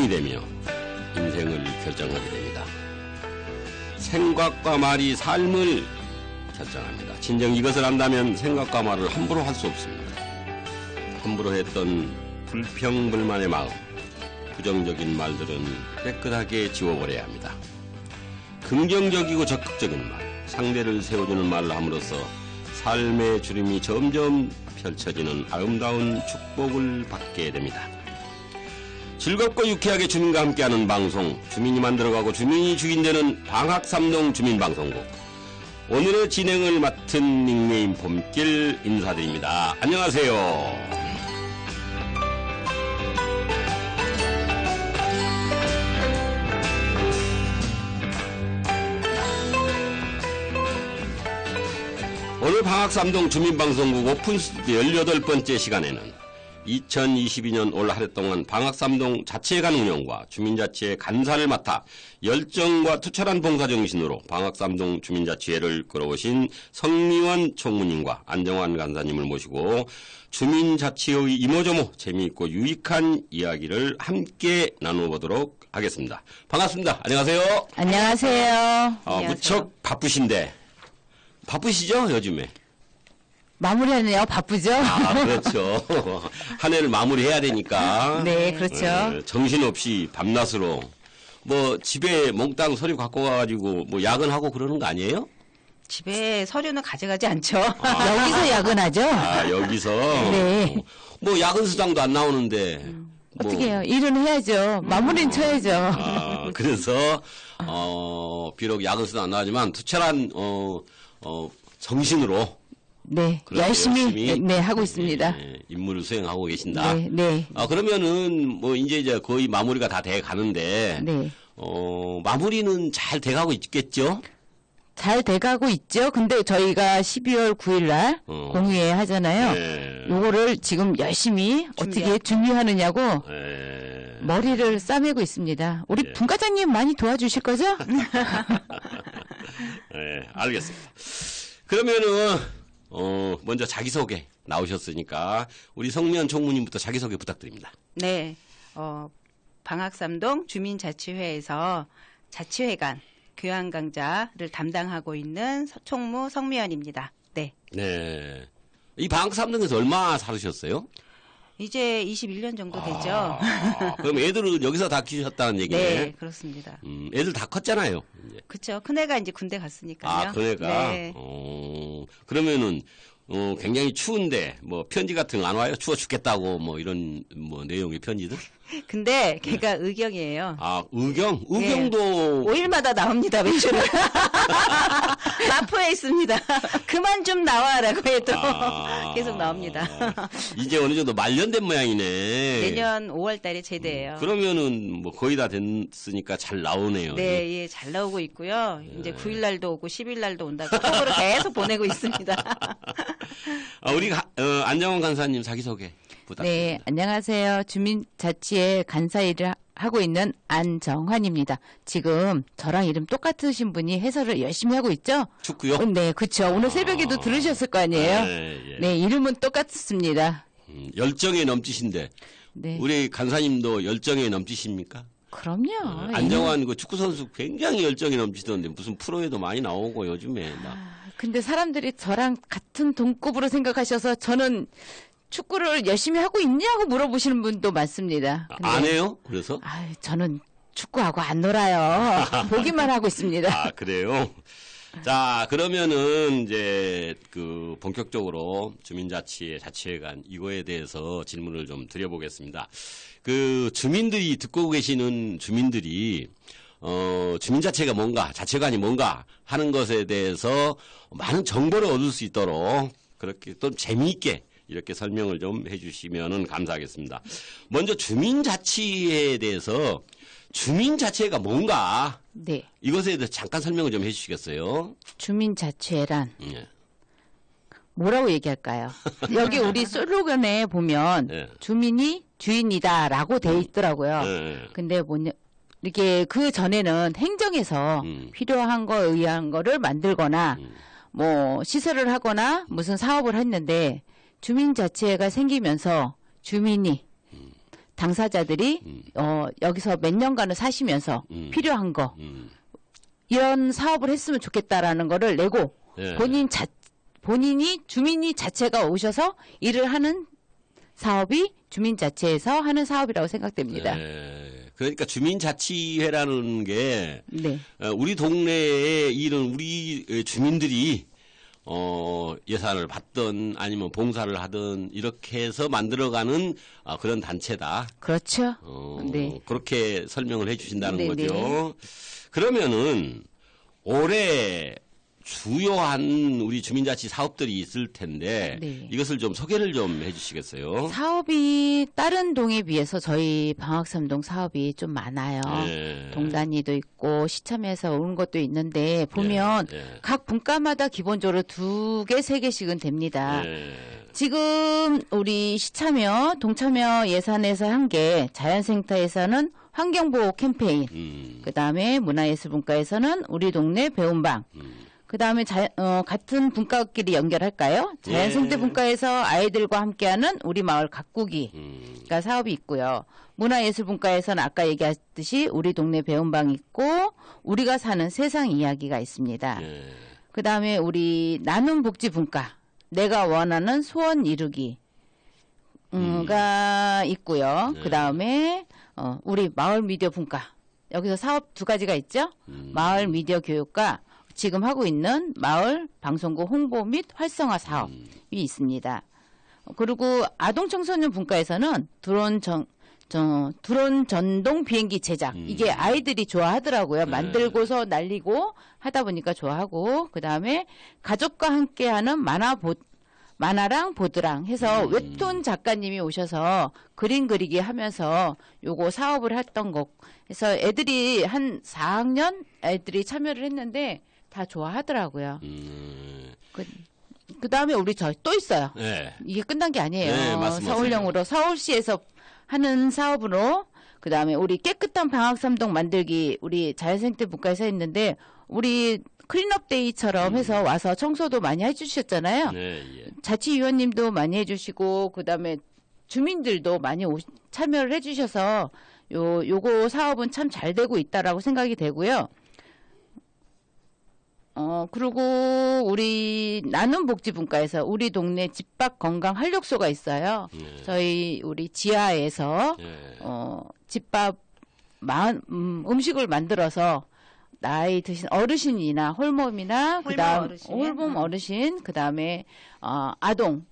인생이 되며 인생을 결정하게 됩니다. 생각과 말이 삶을 결정합니다. 진정 이것을 안다면 생각과 말을 함부로 할 수 없습니다. 함부로 했던 불평불만의 마음, 부정적인 말들은 깨끗하게 지워버려야 합니다. 긍정적이고 적극적인 말, 상대를 세워주는 말을 함으로써 삶의 주름이 점점 펼쳐지는 아름다운 축복을 받게 됩니다. 즐겁고 유쾌하게 주민과 함께하는 방송, 주민이 만들어가고 주민이 주인되는 방학삼동 주민방송국. 오늘의 진행을 맡은 닉네임 봄길 인사드립니다. 안녕하세요. 오늘 방학삼동 주민방송국 오픈스튜디오 18번째 시간에는 2022년 올 한 해 동안 방학삼동 자치회관 운영과 주민자치회 간사를 맡아 열정과 투철한 봉사정신으로 방학삼동 주민자치회를 끌어오신 성미원 총무님과 안정환 간사님을 모시고 주민자치의 이모저모 재미있고 유익한 이야기를 함께 나눠보도록 하겠습니다. 반갑습니다. 안녕하세요. 안녕하세요. 무척 바쁘신데 바쁘시죠 요즘에? 마무리하네요. 바쁘죠? 그렇죠. 한 해를 마무리해야 되니까. 네, 그렇죠. 정신없이 밤낮으로 뭐 집에 몽땅 서류 갖고 가가지고 뭐 야근하고 그러는 거 아니에요? 집에 서류는 가져가지 않죠. 여기서 야근하죠? 여기서? 네. 뭐 야근 수당도 안 나오는데. 어떻게 해요? 일은 해야죠. 마무리는 쳐야죠. 그래서, 비록 야근 수당 안 나오지만 투철한, 정신으로. 네, 열심히 네, 하고 있습니다. 임무를 수행하고 계신다. 네, 네. 그러면은 뭐 이제 거의 마무리가 다 돼 가는데, 네. 마무리는 잘 돼가고 있겠죠? 잘 돼가고 있죠. 근데 저희가 12월 9일 날 공유회 하잖아요. 네. 요거를 지금 열심히 어떻게 준비하느냐고 머리를 싸매고 있습니다. 우리 분과장님 많이 도와주실 거죠? 네, 알겠습니다. 그러면은 먼저 자기소개 나오셨으니까 우리 성미연 총무님부터 자기소개 부탁드립니다. 네, 방학삼동 주민자치회에서 자치회관 교양 강좌를 담당하고 있는 총무 성미연입니다. 네. 네. 이 방학삼동에서 얼마 살으셨어요? 이제 21년 정도 되죠. 그럼 애들은 여기서 다 키우셨다는 얘기네. 네, 그렇습니다. 애들 다 컸잖아요. 그렇죠. 큰애가 이제 군대 갔으니까요. 큰애가? 네. 그러면은, 굉장히 추운데, 뭐, 편지 같은 거 안 와요? 추워 죽겠다고, 뭐, 이런, 뭐, 내용의 편지들? 근데 걔가 의경이에요. 의경? 의경도. 네. 5일마다 나옵니다, 매주를. 마포에 있습니다. 그만 좀 나와라고 해도 계속 나옵니다. 이제 어느 정도 말년된 모양이네. 내년 5월 달에 제대예요. 그러면은 뭐 거의 다 됐으니까 잘 나오네요. 네, 예, 잘 나오고 있고요. 이제 9일 날도 오고 10일 날도 온다고 톡으로 계속 보내고 있습니다. 우리 안정환 간사님 자기소개 부탁드립니다. 네, 안녕하세요. 주민자치회 간사 일을 하고 있는 안정환입니다. 지금 저랑 이름 똑같으신 분이 해설을 열심히 하고 있죠? 축구요? 네, 그렇죠. 오늘 새벽에도 들으셨을 거 아니에요? 네, 이름은 똑같습니다. 열정에 넘치신데 네. 우리 간사님도 열정에 넘치십니까? 그럼요. 안정환 그 축구 선수 굉장히 열정이 넘치던데 무슨 프로에도 많이 나오고 요즘에 근데 사람들이 저랑 같은 동급으로 생각하셔서 저는 축구를 열심히 하고 있냐고 물어보시는 분도 많습니다. 안 해요? 그래서? 저는 축구하고 안 놀아요. 보기만 하고 있습니다. 그래요? 자, 그러면은 이제 본격적으로 주민자치회, 자치회관 이거에 대해서 질문을 좀 드려보겠습니다. 주민들이 듣고 계시는 주민들이 주민자치회가 뭔가, 자치회관이 뭔가 하는 것에 대해서 많은 정보를 얻을 수 있도록 그렇게 또 재미있게 이렇게 설명을 좀 해주시면 감사하겠습니다. 먼저 주민자치회에 대해서 주민자치회가 뭔가 네. 이것에 대해서 잠깐 설명을 좀 해주시겠어요? 주민자치회란 뭐라고 얘기할까요? 여기 우리 슬로건에 보면 주민이 주인이다라고 돼 있더라고요. 근데 이렇게 그 전에는 행정에서 필요한 거 의한 거를 만들거나 뭐 시설을 하거나 무슨 사업을 했는데 주민자치회가 생기면서 주민이 당사자들이 여기서 몇 년간을 사시면서 필요한 거 이런 사업을 했으면 좋겠다라는 거를 내고 예. 본인이 주민이 자체가 오셔서 일을 하는 사업이 주민자치에서 하는 사업이라고 생각됩니다. 예. 그러니까 주민자치회라는 게 네. 우리 동네에 이런 우리 주민들이 예산을 받든 아니면 봉사를 하든 이렇게 해서 만들어가는 그런 단체다. 그렇죠. 네. 그렇게 설명을 해주신다는 네, 거죠. 네. 그러면은 올해 주요한 우리 주민자치 사업들이 있을 텐데 네. 이것을 좀 소개를 좀 해주시겠어요? 사업이 다른 동에 비해서 저희 방학삼동 사업이 좀 많아요. 예. 동단위도 있고 시참에서 온 것도 있는데 보면 예. 각 분과마다 기본적으로 2개, 3개씩은 됩니다. 예. 지금 우리 시참여, 동참여 예산에서 한 게 자연센터에서는 환경보호 캠페인, 그다음에 문화예술분과에서는 우리 동네 배움방, 그다음에 같은 분과끼리 연결할까요? 자연생태 분과에서 아이들과 함께하는 우리 마을 가꾸기가 사업이 있고요. 문화예술분과에서는 아까 얘기했듯이 우리 동네 배움방 있고 우리가 사는 세상 이야기가 있습니다. 예. 그다음에 우리 나눔복지분과 내가 원하는 소원 이루기 가 있고요. 그다음에 우리 마을 미디어 분과 여기서 사업 2가지가 있죠. 마을 미디어 교육과 지금 하고 있는 마을 방송국 홍보 및 활성화 사업이 있습니다. 그리고 아동 청소년 분과에서는 드론 전동 비행기 제작. 이게 아이들이 좋아하더라고요. 만들고서 날리고 하다 보니까 좋아하고 그다음에 가족과 함께하는 만화랑 보드랑 해서 웹툰 작가님이 오셔서 그림 그리기 하면서 요거 사업을 했던 거. 그래서 애들이 한 4학년 애들이 참여를 했는데 다 좋아하더라고요. 그다음에 우리 또 있어요. 네. 이게 끝난 게 아니에요. 네, 말씀하세요. 서울형으로 서울시에서 하는 사업으로 그다음에 우리 깨끗한 방학삼동 만들기 우리 자연생태 분과에서 했는데 우리 클린업 데이처럼 해서 와서 청소도 많이 해주셨잖아요. 네, 예. 자치위원님도 많이 해주시고 그다음에 주민들도 많이 참여를 해주셔서 요거 사업은 참 잘 되고 있다라고 생각이 되고요. 그리고 우리 나눔복지분과에서 우리 동네 집밥 건강 활력소가 있어요. 저희 우리 지하에서 집밥 음식을 만들어서 나이 드신 어르신이나 홀몸이나 그다음 홀몸 어르신 그다음에 아동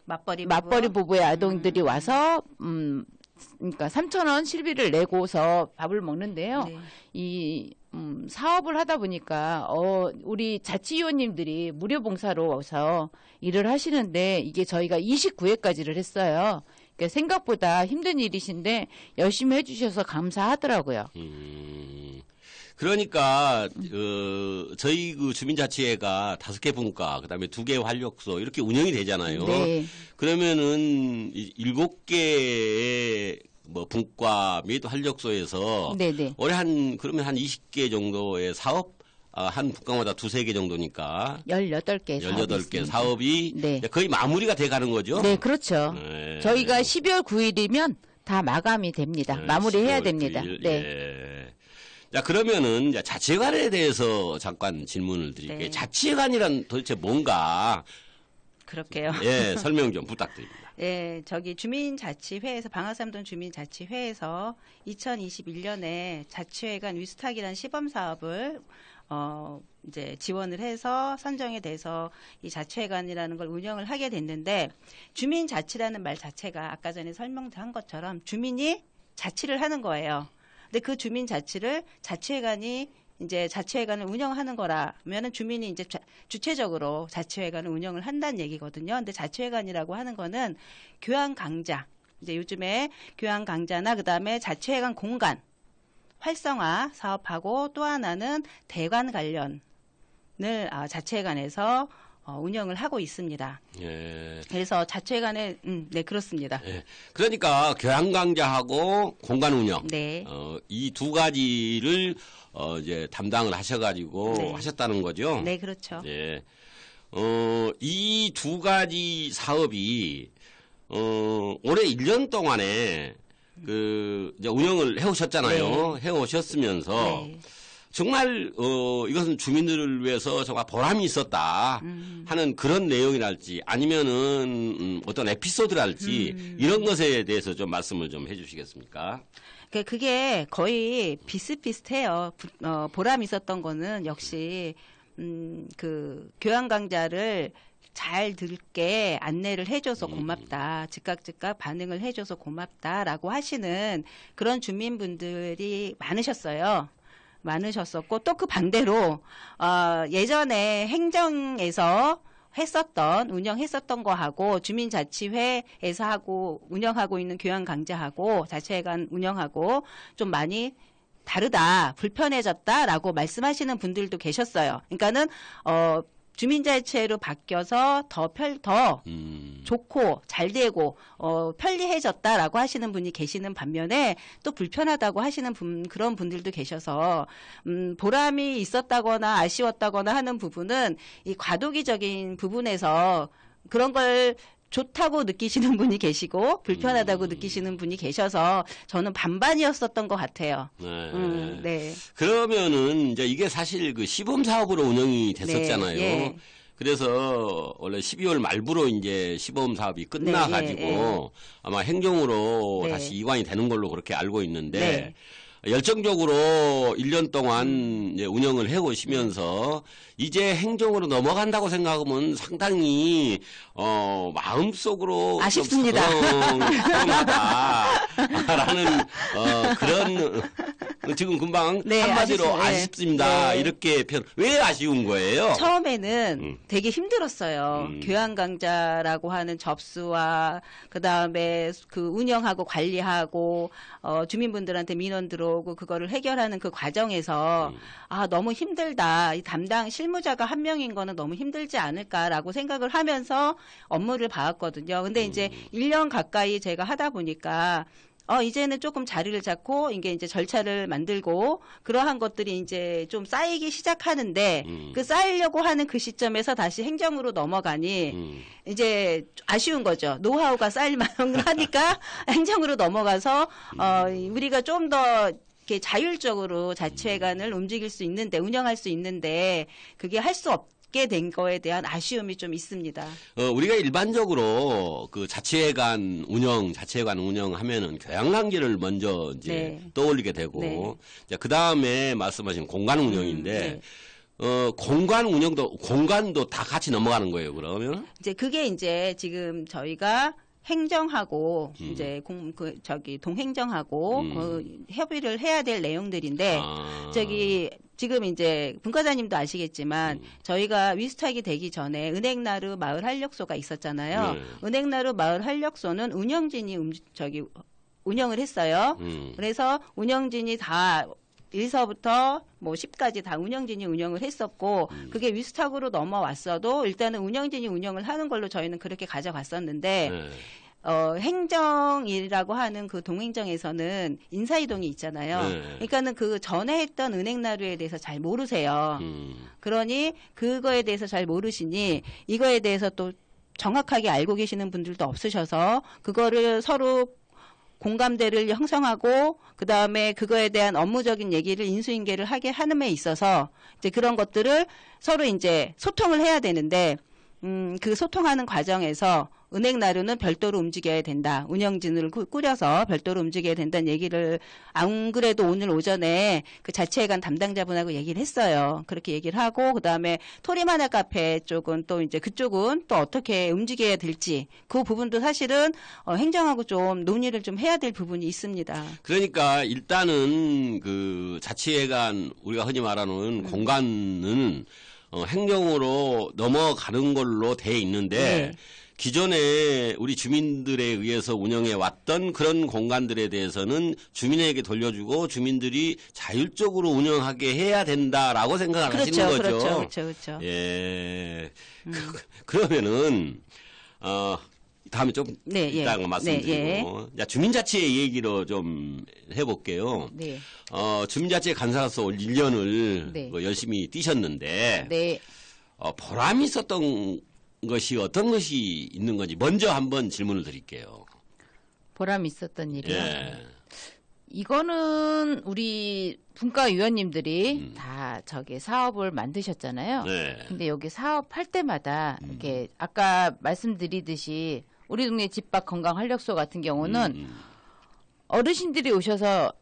맞벌이 부부의 아동들이 와서 그러니까 3,000원 실비를 내고서 밥을 먹는데요. 네. 이 사업을 하다 보니까 우리 자치위원님들이 무료 봉사로 와서 일을 하시는데 이게 저희가 29회까지를 했어요. 그러니까 생각보다 힘든 일이신데 열심히 해주셔서 감사하더라고요. 그러니까 저희 그 주민자치회가 5개 분과 그다음에 2개 활력소 이렇게 운영이 되잖아요. 네. 그러면은 7개의 뭐 분과 및 활력소에서 네네. 올해 그러면 한 20개 정도의 사업 한 분과마다 2-3개 정도니까 18개 18개 사업이 네. 거의 마무리가 돼 가는 거죠. 네, 그렇죠. 네. 저희가 12월 9일이면 다 마감이 됩니다. 마무리해야 12월 됩니다. 9일. 네. 예. 자, 그러면은 이제 자치회관에 대해서 잠깐 질문을 드릴게요. 네. 자치회관이란 도대체 뭔가 그렇게요. 예, 설명 좀 부탁드립니다. 예, 저기 주민자치회에서 방아삼동 주민자치회에서 2021년에 자치회관 위스탁이라는 시범 사업을 이제 지원을 해서 선정이 돼서 이 자치회관이라는 걸 운영을 하게 됐는데 주민자치라는 말 자체가 아까 전에 설명한 것처럼 주민이 자치를 하는 거예요. 근데 그 주민자치를 자치회관이 이제 자치회관을 운영하는 거라면은 주민이 이제 주체적으로 자치회관을 운영을 한다는 얘기거든요. 근데 자치회관이라고 하는 거는 교양 강좌, 이제 요즘에 교양 강좌나 그다음에 자치회관 공간 활성화 사업하고 또 하나는 대관 관련을 자치회관에서 운영을 하고 있습니다. 예. 그래서 자치회관에 네 그렇습니다. 예. 그러니까 교양 강좌하고 공간 운영. 네. 이 2가지를 이제 담당을 하셔가지고 네. 하셨다는 거죠. 네, 그렇죠. 예. 이 2가지 사업이 올해 1년 동안에 이제 운영을 해오셨잖아요. 네. 해오셨으면서 네. 정말 이것은 주민들을 위해서 정말 보람이 있었다 하는 그런 내용이랄지 아니면은 어떤 에피소드랄지 이런 것에 대해서 좀 말씀을 좀 해주시겠습니까? 그게 거의 비슷비슷해요. 보람 있었던 거는 역시 그 교양 강좌를 잘 들게 안내를 해줘서 고맙다. 즉각 반응을 해줘서 고맙다라고 하시는 그런 주민분들이 많으셨었고 또 그 반대로 예전에 행정에서 운영했었던 거하고 주민자치회에서 운영하고 있는 교양 강좌하고 자치회관 운영하고 좀 많이 다르다, 불편해졌다라고 말씀하시는 분들도 계셨어요. 그러니까는 주민자치회로 바뀌어서 더 좋고 잘 되고 편리해졌다라고 하시는 분이 계시는 반면에 또 불편하다고 하시는 그런 분들도 계셔서 보람이 있었다거나 아쉬웠다거나 하는 부분은 이 과도기적인 부분에서 그런 걸 좋다고 느끼시는 분이 계시고 불편하다고 느끼시는 분이 계셔서 저는 반반이었었던 것 같아요. 네. 네. 그러면은 이제 이게 사실 그 시범 사업으로 운영이 됐었잖아요. 네, 예. 그래서 원래 12월 말부로 이제 시범 사업이 끝나가지고 네, 예. 아마 행정으로 네. 다시 이관이 되는 걸로 그렇게 알고 있는데 네. 열정적으로 1년 동안 이제 운영을 해오시면서 이제 행정으로 넘어간다고 생각하면 상당히 마음속으로 아쉽습니다. 서운하다라는 그런 지금 금방 네, 한마디로 아쉽습니다. 네. 이렇게 왜 아쉬운 거예요? 처음에는 되게 힘들었어요. 교양 강좌라고 하는 접수와 그다음에 그 운영하고 관리하고 주민분들한테 민원 들어오고 그거를 해결하는 그 과정에서 너무 힘들다. 이 담당 실무자가 한 명인 거는 너무 힘들지 않을까라고 생각을 하면서 업무를 봐왔거든요. 근데 이제 1년 가까이 제가 하다 보니까 이제는 조금 자리를 잡고 이게 이제 절차를 만들고 그러한 것들이 이제 좀 쌓이기 시작하는데 그 쌓이려고 하는 그 시점에서 다시 행정으로 넘어가니 이제 아쉬운 거죠. 노하우가 쌓일 만한 하니까 행정으로 넘어가서 우리가 좀 더 이렇게 자율적으로 자치회관을 움직일 수 있는데 운영할 수 있는데 그게 할 수 없게 된 거에 대한 아쉬움이 좀 있습니다. 우리가 일반적으로 그 자치회관 운영하면은 교양단계를 먼저 이제 네. 떠올리게 되고 네. 그 다음에 말씀하신 공간 운영인데 공간도 다 같이 넘어가는 거예요. 그러면 이제 그게 이제 지금 저희가 행정하고 이제 동행정하고 협의를 해야 될 내용들인데 지금 이제 분과장님도 아시겠지만 저희가 위스탁이 되기 전에 은행나루 마을 활력소가 있었잖아요. 네. 은행나루 마을 활력소는 운영진이 운영을 했어요. 그래서 운영진이 다 1서부터 뭐 10까지 다 운영진이 운영을 했었고 그게 위스탁으로 넘어왔어도 일단은 운영진이 운영을 하는 걸로 저희는 그렇게 가져갔었는데 행정이라고 하는 그 동행정에서는 인사이동이 있잖아요. 그러니까는 그 전에 했던 은행나루에 대해서 잘 모르세요. 그러니 그거에 대해서 잘 모르시니 이거에 대해서 또 정확하게 알고 계시는 분들도 없으셔서 그거를 서로 공감대를 형성하고 그 다음에 그거에 대한 업무적인 얘기를 인수인계를 하게 하는 데 있어서 이제 그런 것들을 서로 이제 소통을 해야 되는데 그 소통하는 과정에서 은행나루는 별도로 움직여야 된다. 운영진을 꾸려서 별도로 움직여야 된다는 얘기를 안 그래도 오늘 오전에 그 자치회관 담당자분하고 얘기를 했어요. 그렇게 얘기를 하고 그다음에 토리마나 카페 쪽은 또 이제 그쪽은 또 어떻게 움직여야 될지 그 부분도 사실은 행정하고 좀 논의를 좀 해야 될 부분이 있습니다. 그러니까 일단은 그 자치회관 우리가 흔히 말하는 공간은 행정으로 넘어가는 걸로 돼 있는데 네. 기존에 우리 주민들에 의해서 운영해 왔던 그런 공간들에 대해서는 주민에게 돌려주고 주민들이 자율적으로 운영하게 해야 된다라고 생각을 하시는 거죠. 그렇죠. 예. 그러면은 다음에 좀 이따가 말씀드리고 자, 주민자치회 얘기로 좀 해볼게요. 네. 주민자치회 간사로서 올 1년을 열심히 뛰셨는데 보람이 있었던 것이 어떤 것이 있는 건지 먼저 한번 질문을 드릴게요. 보람 있었던 일이요. 예. 이거는 우리 분과위원님들이 다 저기 사업을 만드셨잖아요. 네. 근데 여기 사업할 때마다 이렇게 아까 말씀드리듯이 우리 동네 집밥 건강 활력소 같은 경우는 어르신들이 오셔서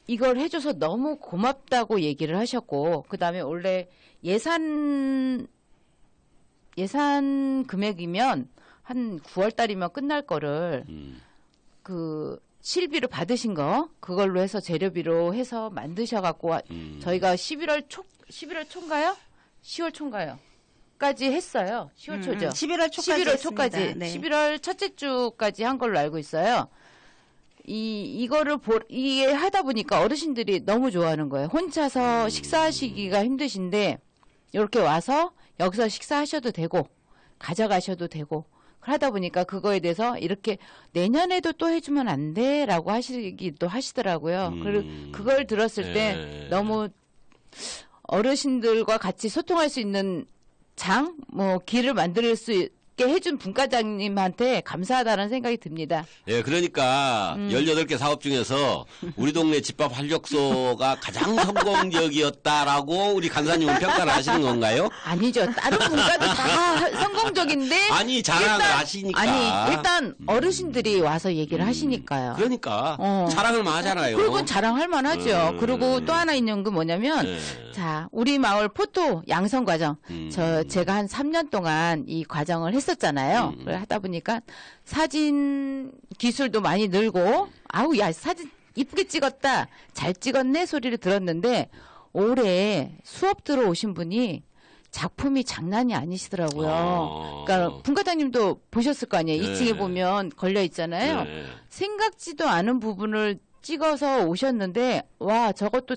이걸 해줘서 너무 고맙다고 얘기를 하셨고, 그 다음에 원래 예산 금액이면 한 9월 달이면 끝날 거를 그 실비로 받으신 거 그걸로 해서 재료비로 해서 만드셔갖고 저희가 11월 초인가요? 10월 초인가요? 까지 했어요. 10월 초죠. 11월 초까지 11월 초까지. 했습니다. 네. 11월 첫째 주까지 한 걸로 알고 있어요. 이거를 이게 하다 보니까 어르신들이 너무 좋아하는 거예요. 혼자서 식사하시기가 힘드신데 이렇게 와서 여기서 식사하셔도 되고 가져가셔도 되고 하다 보니까 그거에 대해서 이렇게 내년에도 또 해주면 안 돼라고 하시기도 하시더라고요. 그리고 그걸 들었을 때 너무 어르신들과 같이 소통할 수 있는 길을 만들 수 있게 해준 분과장님한테 감사하다는 생각이 듭니다. 예, 그러니까 18개 사업 중에서 우리 동네 집밥 활력소가 가장 성공적이었다라고 우리 간사님은 평가를 하시는 건가요? 아니죠. 다른 분과도 다 성공적인데. 아니, 자랑을 하시니까. 아니, 일단 어르신들이 와서 얘기를 하시니까요. 그러니까 자랑을 많이 하잖아요. 그건 자랑할 만하죠. 그리고 또 하나 있는 건 뭐냐면 자, 우리 마을 포토 양성 과정. 제가 한 3년 동안 이 과정을 했었잖아요. 그래 하다 보니까 사진 기술도 많이 늘고 아우 야 사진 이쁘게 찍었다. 잘 찍었네 소리를 들었는데 올해 수업 들어오신 분이 작품이 장난이 아니시더라고요. 그러니까 분과장님도 보셨을 거 아니에요. 2층에 보면 걸려 있잖아요. 생각지도 않은 부분을 찍어서 오셨는데 와 저것도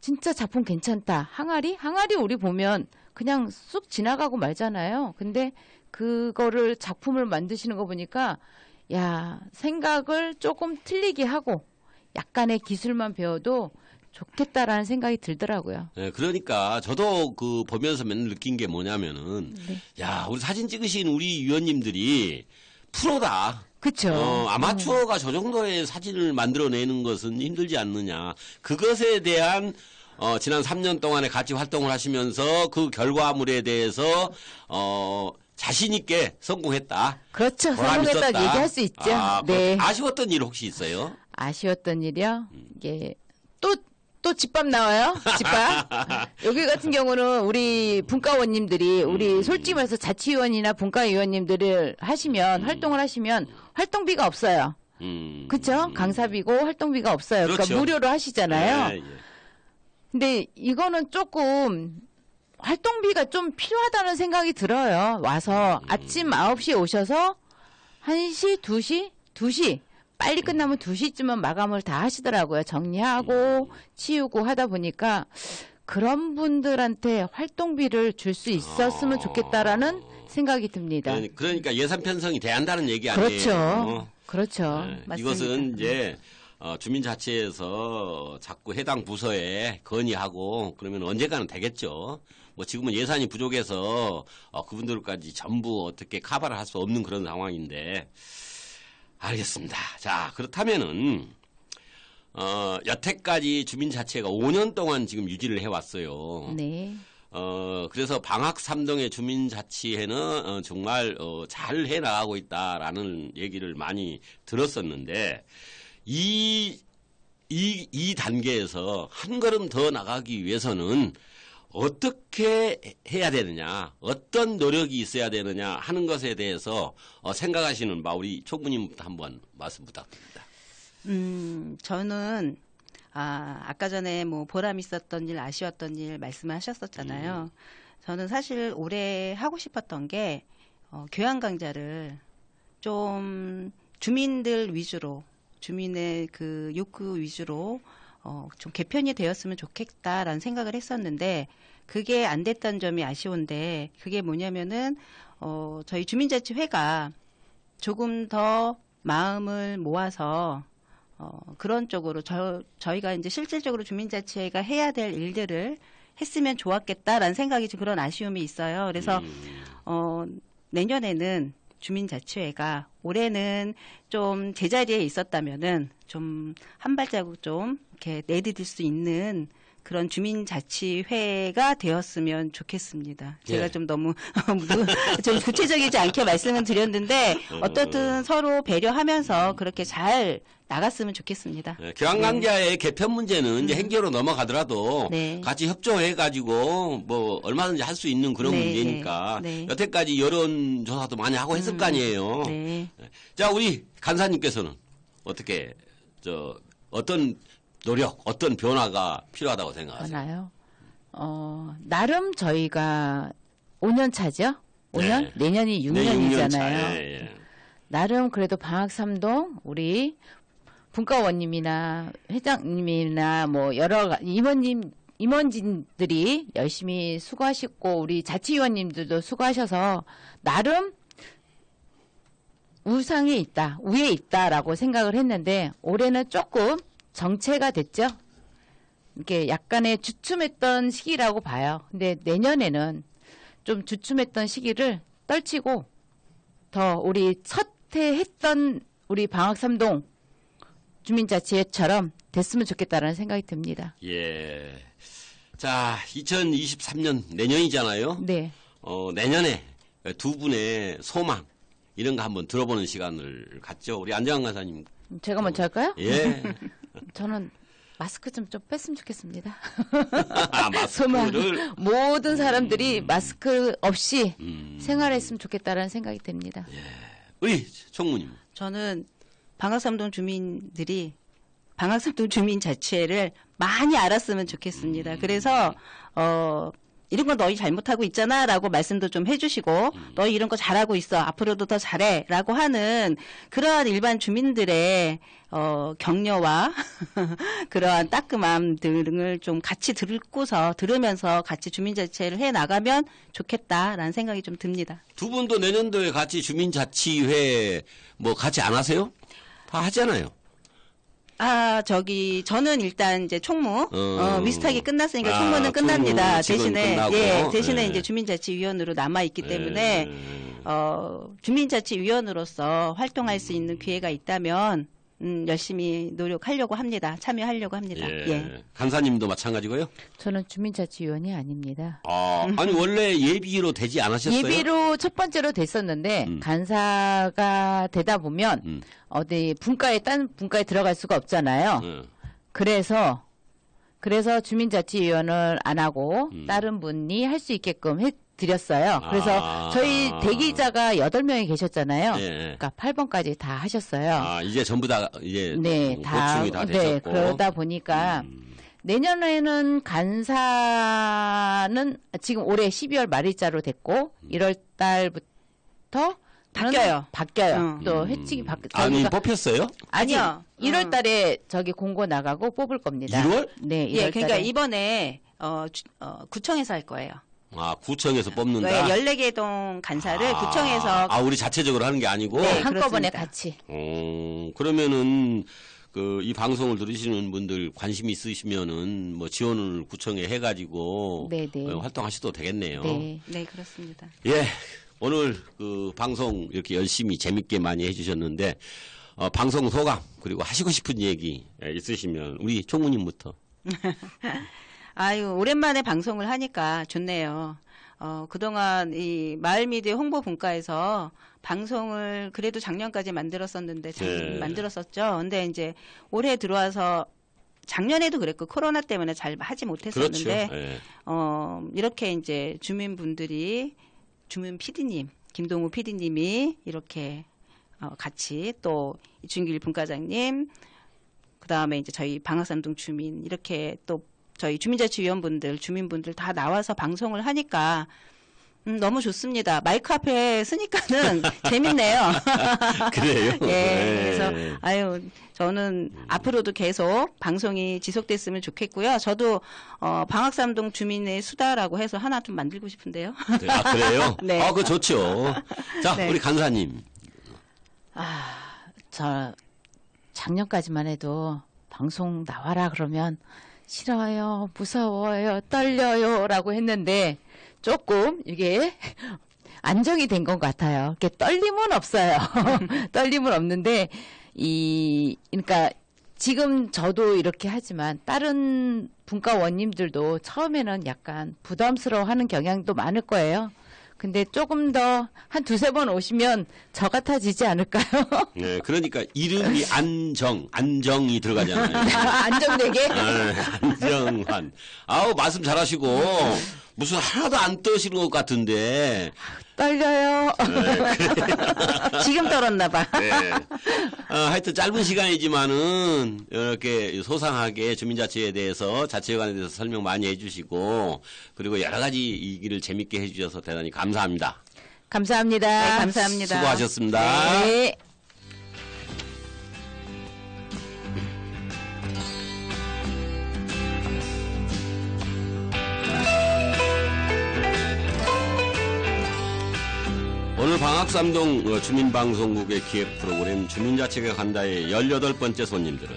진짜 작품 괜찮다. 항아리 우리 보면 그냥 쑥 지나가고 말잖아요. 근데 그거를 작품을 만드시는 거 보니까 야 생각을 조금 틀리게 하고 약간의 기술만 배워도 좋겠다라는 생각이 들더라고요. 네, 그러니까 저도 그 보면서 맨날 느낀 게 뭐냐면은 야 우리 사진 찍으신 우리 위원님들이 프로다. 그렇죠. 아마추어가 저 정도의 사진을 만들어내는 것은 힘들지 않느냐. 그것에 대한 지난 3년 동안에 같이 활동을 하시면서 그 결과물에 대해서 자신 있게 성공했다. 그렇죠. 보람 성공했다 있었다. 얘기할 수 있죠. 네. 아쉬웠던 일 혹시 있어요? 아쉬웠던 일이요? 이게 또 집밥 나와요? 집밥? 여기 같은 경우는 우리 분과원님들이 우리 솔직히 말해서 자치위원이나 분과위원님들을 하시면 활동을 하시면 활동비가 없어요. 그렇죠? 강사비고 활동비가 없어요. 그렇죠. 그러니까 무료로 하시잖아요. 예. 근데 이거는 조금 활동비가 좀 필요하다는 생각이 들어요. 와서 아침 9시에 오셔서 1시, 2시 빨리 끝나면 2시쯤은 마감을 다 하시더라고요. 정리하고 치우고 하다 보니까 그런 분들한테 활동비를 줄 수 있었으면 좋겠다라는 생각이 듭니다. 그러니까 예산 편성이 돼야 한다는 얘기 아니에요? 그렇죠. 그렇죠. 네, 맞습니다. 이것은 이제 주민자치에서 자꾸 해당 부서에 건의하고 그러면 언젠가는 되겠죠. 뭐 지금은 예산이 부족해서 그분들까지 전부 어떻게 커버를 할 수 없는 그런 상황인데 알겠습니다. 자, 그렇다면은 여태까지 주민자치회가 5년 동안 지금 유지를 해왔어요. 네. 그래서 방학 3동의 주민자치회는 정말 잘 해나가고 있다라는 얘기를 많이 들었었는데 이 단계에서 한 걸음 더 나가기 위해서는 어떻게 해야 되느냐, 어떤 노력이 있어야 되느냐 하는 것에 대해서 생각하시는 우리 총무님부터 한번 말씀 부탁드립니다. 저는 아까 전에 뭐 보람 있었던 일, 아쉬웠던 일 말씀하셨었잖아요. 저는 사실 올해 하고 싶었던 게 교양 강좌를 좀 주민들 위주로, 주민의 그 욕구 위주로 좀 개편이 되었으면 좋겠다라는 생각을 했었는데 그게 안 됐다는 점이 아쉬운데 그게 뭐냐면은 저희 주민자치회가 조금 더 마음을 모아서 그런 쪽으로 저희가 이제 실질적으로 주민자치회가 해야 될 일들을 했으면 좋았겠다라는 생각이 그런 아쉬움이 있어요. 그래서 내년에는 주민자치회가 올해는 좀 제자리에 있었다면은 좀 한 발자국 좀 이렇게 내디딜 수 있는 그런 주민자치회가 되었으면 좋겠습니다. 제가 예. 좀 너무 좀 구체적이지 않게 말씀을 드렸는데 어떻든 서로 배려하면서 그렇게 잘 나갔으면 좋겠습니다. 교환강자의 개편 문제는 이제 행정으로 넘어가더라도 네. 같이 협조해가지고 뭐 얼마든지 할 수 있는 그런 네, 문제니까 네. 여태까지 여론조사도 많이 하고 했을 거 아니에요. 네. 자, 우리 간사님께서는 어떻게 어떤 노력, 어떤 변화가 필요하다고 생각하세요? 하나요? 나름 저희가 5년 차죠? 5년? 네. 내년이 네, 6년 차. 6년이잖아요. 예. 나름 그래도 방학삼동 우리 분과원님이나 회장님이나 뭐 여러 임원진들이 열심히 수고하셨고 우리 자치위원님들도 수고하셔서 나름 우상에 있다, 우에 있다라고 생각을 했는데 올해는 조금 정체가 됐죠. 이게 약간의 주춤했던 시기라고 봐요. 근데 내년에는 좀 주춤했던 시기를 떨치고 더 우리 첫 해 했던 우리 방학삼동 주민자치회처럼 됐으면 좋겠다라는 생각이 듭니다. 예. 자, 2023년 내년이잖아요. 네. 내년에 두 분의 소망 이런 거 한번 들어보는 시간을 갖죠. 우리 안정환 간사님. 제가 먼저 할까요? 예. 저는 마스크 좀 뺐으면 좋겠습니다. 마스크를 소망. 모든 사람들이 마스크 없이 생활했으면 좋겠다라는 생각이 듭니다. 우리 총무님. 저는 방학삼동 주민들이 방학삼동 주민자치회를 많이 알았으면 좋겠습니다. 그래서 이런 거 너희 잘못하고 있잖아라고 말씀도 좀 해주시고 너희 이런 거 잘하고 있어 앞으로도 더 잘해라고 하는 그러한 일반 주민들의 격려와 그러한 따끔함 등을 좀 같이 들으면서 같이 주민자치회를 해 나가면 좋겠다라는 생각이 좀 듭니다. 두 분도 내년도에 같이 주민자치회 뭐 같이 안 하세요? 다 하잖아요. 저는 일단 이제 총무, 위스탁이 끝났으니까 총무는 끝납니다. 총무 대신에, 끝나고. 대신에 네. 이제 주민자치위원으로 남아있기 때문에, 주민자치위원으로서 활동할 수 있는 기회가 있다면, 열심히 노력하려고 합니다. 참여하려고 합니다. 예. 간사님도 마찬가지고요? 저는 주민자치위원이 아닙니다. 아니, 원래 예비로 되지 않으셨어요? 예비로 첫 번째로 됐었는데 간사가 되다 보면 어디 딴 분과에 들어갈 수가 없잖아요. 그래서 주민자치위원을 안 하고 다른 분이 할 수 있게끔 해드렸어요. 그래서 저희 대기자가 8명이 계셨잖아요. 네. 그러니까 8번까지 다 하셨어요. 이제 전부 다, 이제, 네, 보충이 다 되셨고. 네, 그러다 보니까 내년에는 간사는 지금 올해 12월 말일자로 됐고 1월 달부터 바뀌어요. 또 회칙이 아니, 뽑혔어요? 아니요. 1월 달에 저기 공고 나가고 뽑을 겁니다. 1월? 네, 1월 예, 그러니까 달에. 이번에, 구청에서 할 거예요. 구청에서 뽑는다? 14개 동 간사를 구청에서. 우리 자체적으로 하는 게 아니고? 네, 한꺼번에 그렇습니다. 같이. 그러면은, 이 방송을 들으시는 분들 관심 있으시면은, 뭐, 지원을 구청에 해가지고, 네네. 활동하셔도 되겠네요. 네. 네, 그렇습니다. 예. 오늘 방송 이렇게 열심히 재밌게 많이 해주셨는데, 방송 소감, 그리고 하시고 싶은 얘기 있으시면, 우리 총무님부터. 오랜만에 방송을 하니까 좋네요. 그동안 이 마을미디어 홍보분과에서 방송을 그래도 작년까지 만들었었는데, 네. 만들었었죠. 근데 이제 올해 들어와서 작년에도 그랬고 코로나 때문에 잘 하지 못했었는데, 그렇죠. 예. 이렇게 이제 주민 PD님, 김동우 PD님이 이렇게 같이 또 이춘길 분과장님, 그 다음에 이제 저희 방학삼동 주민 이렇게 또 저희 주민자치위원분들, 주민분들 다 나와서 방송을 하니까 너무 좋습니다. 마이크 앞에 쓰니까는 재밌네요. 그래요? 예, 그래서 저는 앞으로도 계속 방송이 지속됐으면 좋겠고요. 저도 방학삼동 주민의 수다라고 해서 하나 좀 만들고 싶은데요. 그래요? 네. 그거 좋죠. 자, 네. 우리 간사님. 저 작년까지만 해도 방송 나와라 그러면 싫어요, 무서워요, 떨려요라고 했는데 조금 이게 안정이 된 것 같아요. 이렇게 떨림은 없어요. 떨림은 없는데 그러니까 지금 저도 이렇게 하지만 다른 분과원님들도 처음에는 약간 부담스러워하는 경향도 많을 거예요. 근데 조금 더 한 두세 번 오시면 저 같아지지 않을까요? 네, 그러니까 이름이 안정이 들어가잖아요. 안정되게? 네, 안정환. 아우, 말씀 잘하시고, 무슨 하나도 안 떠시는 것 같은데. 떨려요. 지금 떨었나 봐. 네. 하여튼 짧은 시간이지만은 이렇게 소상하게 주민자치에 대해서 자치회관에 대해서 설명 많이 해주시고 그리고 여러 가지 얘기를 재밌게 해주셔서 대단히 감사합니다. 감사합니다. 네, 감사합니다. 수고하셨습니다. 네. 오늘 방학삼동 주민방송국의 기획 프로그램 주민자치가 간다의 18번째 손님들은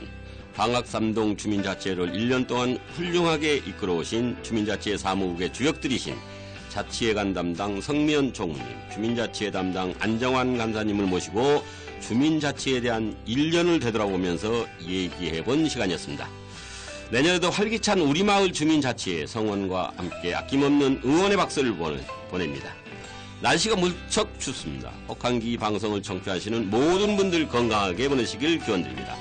방학삼동 주민자치회를 1년 동안 훌륭하게 이끌어오신 주민자치회 사무국의 주역들이신 자치회관 담당 성미연 총무님, 주민자치회 담당 안정환 간사님을 모시고 주민자치에 대한 1년을 되돌아보면서 얘기해본 시간이었습니다. 내년에도 활기찬 우리마을 주민자치회 성원과 함께 아낌없는 응원의 박수를 보냅니다. 날씨가 무척 춥습니다. 혹한기 방송을 청취하시는 모든 분들 건강하게 보내시길 기원드립니다.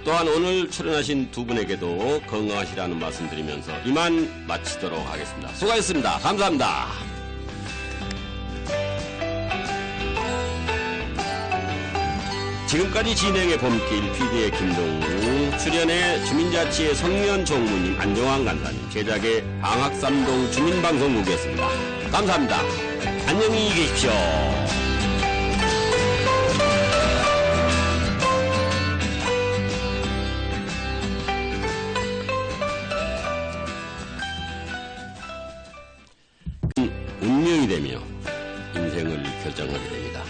또한 오늘 출연하신 두 분에게도 건강하시라는 말씀드리면서 이만 마치도록 하겠습니다. 수고하셨습니다. 감사합니다. 지금까지 진행의 봄길 PD의 김동우, 출연의 주민자치회 성미연 총무님, 안정환 간사님, 제작의 방학삼동 주민방송국이었습니다. 감사합니다. 안녕히 계십시오. 운명이 되며 인생을 결정하게 됩니다.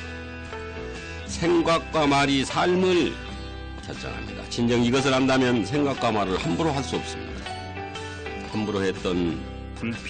생각과 말이 삶을 결정합니다. 진정 이것을 안다면 생각과 말을 함부로 할 수 없습니다. 함부로 했던 불평